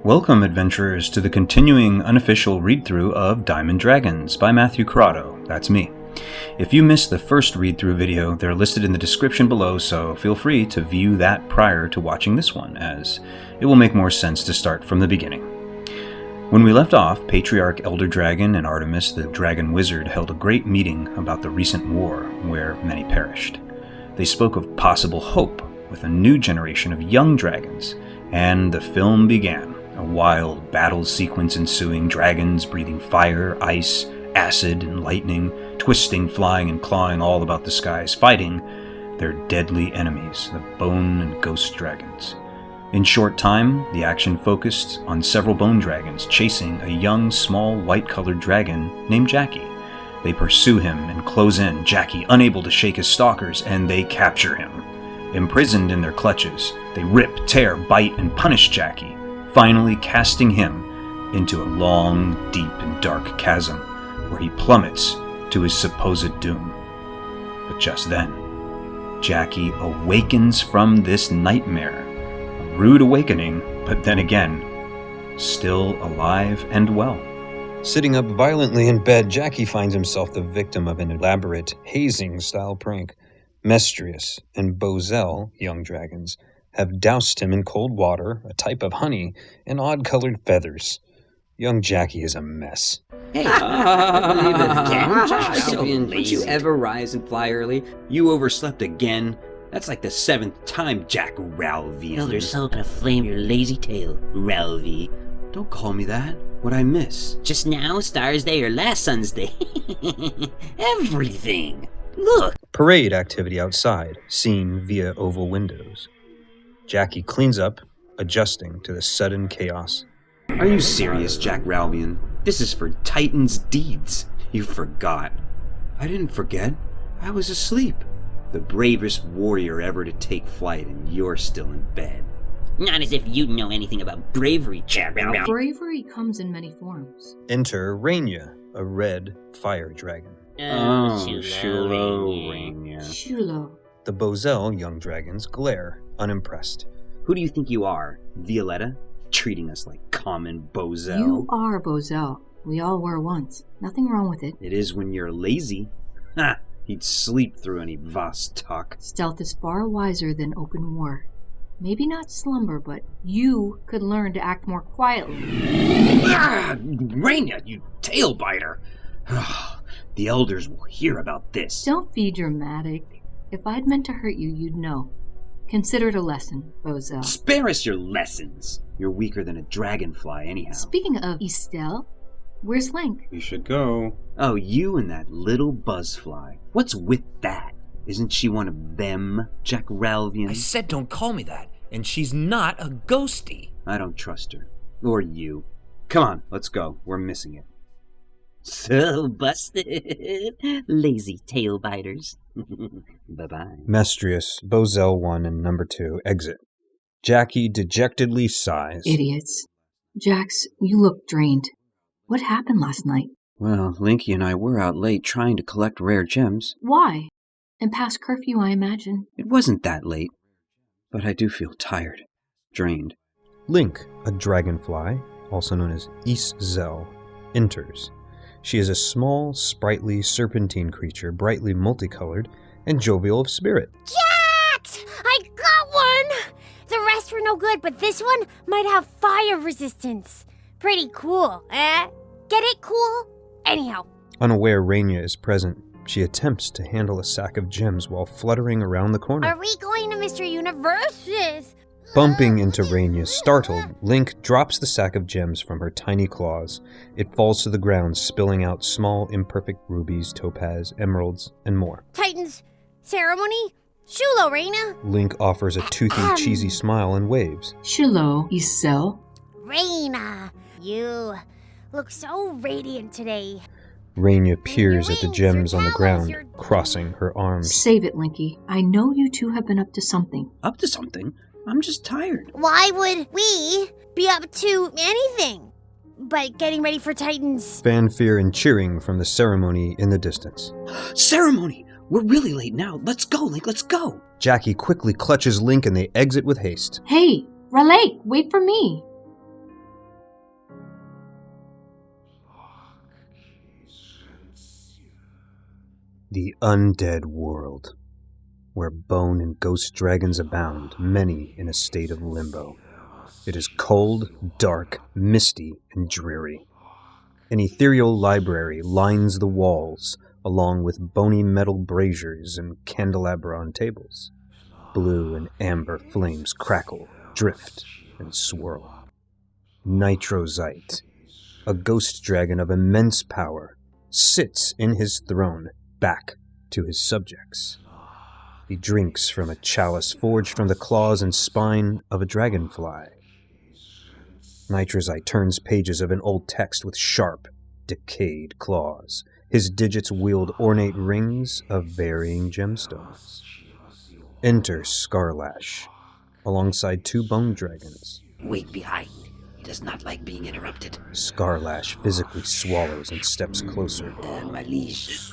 Welcome, adventurers, to the continuing unofficial read-through of Diamond Dragons by Matthew Carauddo. That's me. If you missed the first read-through video, they're listed in the description below, so feel free to view that prior to watching this one, as it will make more sense to start from the beginning. When we left off, Patriarch Elder Dragon and Artemis the Dragon Wizard held a great meeting about the recent war, where many perished. They spoke of possible hope with a new generation of young dragons, and the film began. A wild battle sequence ensuing, dragons breathing fire, ice, acid, and lightning, twisting, flying, and clawing all about the skies, fighting their deadly enemies, the bone and ghost dragons. In short time, the action focused on several bone dragons chasing a young, small, white-colored dragon named Jackie. They pursue him and close in, Jackie unable to shake his stalkers, and they capture him. Imprisoned in their clutches, they rip, tear, bite, and punish Jackie, finally casting him into a long, deep, and dark chasm where he plummets to his supposed doom. But just then, Jackie awakens from this nightmare. A rude awakening, but then again, still alive and well. Sitting up violently in bed, Jackie finds himself the victim of an elaborate hazing-style prank. Mestrius and Bozell, young dragons, have doused him in cold water, a type of honey, and odd-colored feathers. Young Jackie is a mess. Hey, believe it again, Jack. Would you ever rise and fly early? You overslept again? That's like the 7th time, Jack Ralvian. Elder Soul gonna flame your lazy tail, Ralvy. Don't call me that. What'd I miss? Just now, Star's Day or last Sun's Day. Everything. Look. Parade activity outside, seen via oval windows. Jackie cleans up, adjusting to the sudden chaos. Are you serious, Jack Ralvian? This is for Titan's deeds. You forgot. I didn't forget. I was asleep. The bravest warrior ever to take flight, and you're still in bed. Not as if you know anything about bravery, Jack. Bravery comes in many forms. Enter Rainia, a red fire dragon. Shulo. The Bozell young dragons glare, unimpressed. Who do you think you are, Violetta? Treating us like common Bozell. You are Bozell. We all were once. Nothing wrong with it. It is when you're lazy. Ha! He'd sleep through any Vostok. Stealth is far wiser than open war. Maybe not slumber, but you could learn to act more quietly. Rainia, you tail biter! The elders will hear about this. Don't be dramatic. If I'd meant to hurt you, you'd know. Consider it a lesson, Bozell. Spare us your lessons. You're weaker than a dragonfly anyhow. Speaking of Estelle, where's Link? We should go. Oh, you and that little buzzfly. What's with that? Isn't she one of them, Jack Ralvian? I said don't call me that, and she's not a ghostie. I don't trust her. Or you. Come on, let's go. We're missing it. So busted. Lazy tail biters. Bye-bye. Mestrius, Bozell 1 and number 2 exit. Jackie dejectedly sighs. Idiots. Jax, you look drained. What happened last night? Well, Linky and I were out late trying to collect rare gems. Why? And past curfew, I imagine. It wasn't that late, but I do feel tired, drained. Link, a dragonfly, also known as Iszel, enters. She is a small, sprightly, serpentine creature, brightly multicolored and jovial of spirit. Jax! I got one! The rest were no good, but this one might have fire resistance. Pretty cool, eh? Get it cool? Anyhow. Unaware Rainia is present, she attempts to handle a sack of gems while fluttering around the corner. Are we going to Mr. Universes? Bumping into Rainia, startled, Link drops the sack of gems from her tiny claws. It falls to the ground, spilling out small, imperfect rubies, topaz, emeralds, and more. Titan's ceremony? Shulo, Raina. Link offers a toothy, cheesy smile and waves. Shulo, Isel. Raina, you look so radiant today. Rainia peers at the gems on the ground, crossing her arms. Save it, Linky. I know you two have been up to something. Up to something? I'm just tired. Why would we be up to anything but getting ready for Titans? Fanfare and cheering from the ceremony in the distance. Ceremony! We're really late now. Let's go, Link, let's go! Jackie quickly clutches Link and they exit with haste. Hey, Raleigh, wait for me. The undead world, where bone and ghost dragons abound, many in a state of limbo. It is cold, dark, misty, and dreary. An ethereal library lines the walls, along with bony metal braziers and candelabra on tables. Blue and amber flames crackle, drift, and swirl. Nitrozite, a ghost dragon of immense power, sits in his throne, back to his subjects. He drinks from a chalice forged from the claws and spine of a dragonfly. Nitrozite turns pages of an old text with sharp, decayed claws. His digits wield ornate rings of varying gemstones. Enter Scarlash, alongside two bone dragons. Wait behind. He does not like being interrupted. Scarlash physically swallows and steps closer. My liege.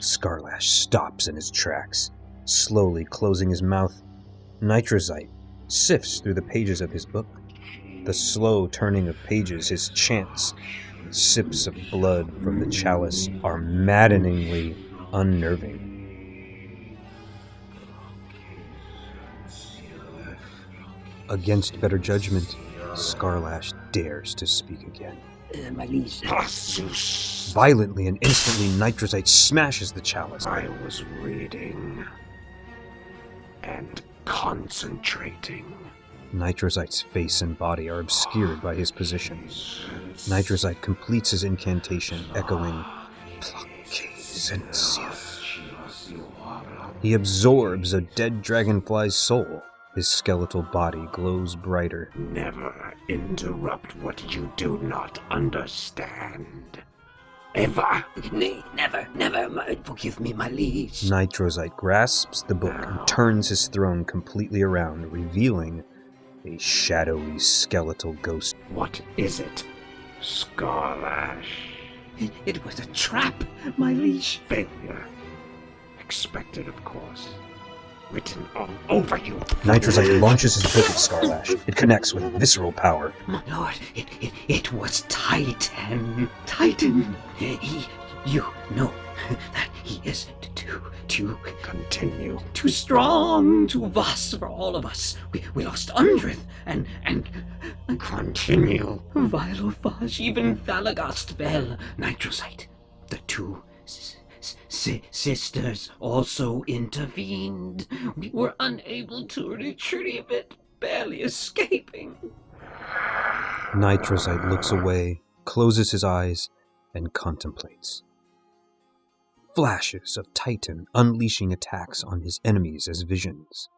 Scarlash stops in his tracks, slowly closing his mouth. Nitrozite sifts through the pages of his book. The slow turning of pages, his chants, sips of blood from the chalice are maddeningly unnerving. Against better judgment, Scarlash dares to speak again. My liege. Violently and instantly, Nitrozite smashes the chalice. I was reading and concentrating. Nitrozite's face and body are obscured by his position. Nitrozite completes his incantation, echoing, Placencia. He absorbs a dead dragonfly's soul. His skeletal body glows brighter. Never interrupt what you do not understand. Ever. Nay, never. Forgive me, my liege. Nitrozite grasps the book and turns his throne completely around, revealing a shadowy skeletal ghost. What is it, Scarlash? It was a trap, my liege. Failure. Expected, of course. Written all over you. Nitrozite launches his book at Scarlash. It connects with visceral power. My lord, it was Titan. Titan. You know that he is too Continue. too strong, too vast for all of us. We lost Undrith and Continue. Vilophage, even Thalagast fell. Nitrozite. The two sisters also intervened. We were unable to retrieve it, barely escaping. Nitrozite looks away, closes his eyes, and contemplates. Flashes of Titan unleashing attacks on his enemies as visions.